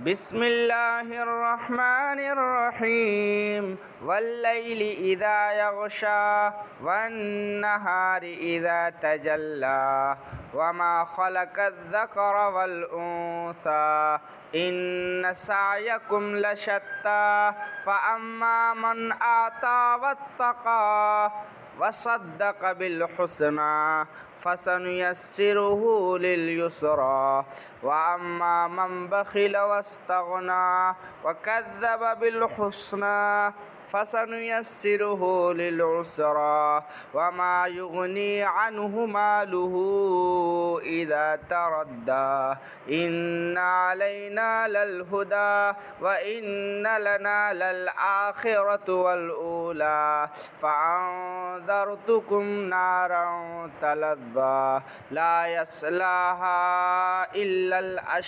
بسم الله الرحمن الرحيم والليل إذا يغشى والنهار إذا تجلى وما خلق الذكر والأنثى إن سعيكم لشتى فأما من آتى واتقى وصدق بالحسنى فسنيسره لليسرى وأما من بخل واستغنى وكذب بالحسنى فسنيسره للعسرى وما يغني عنه ماله إذا تردى إن علينا للهدى وإن لنا للآخرة والأولى فأنذرتكم نارا تلظى لا يصلاها إلا الأشقى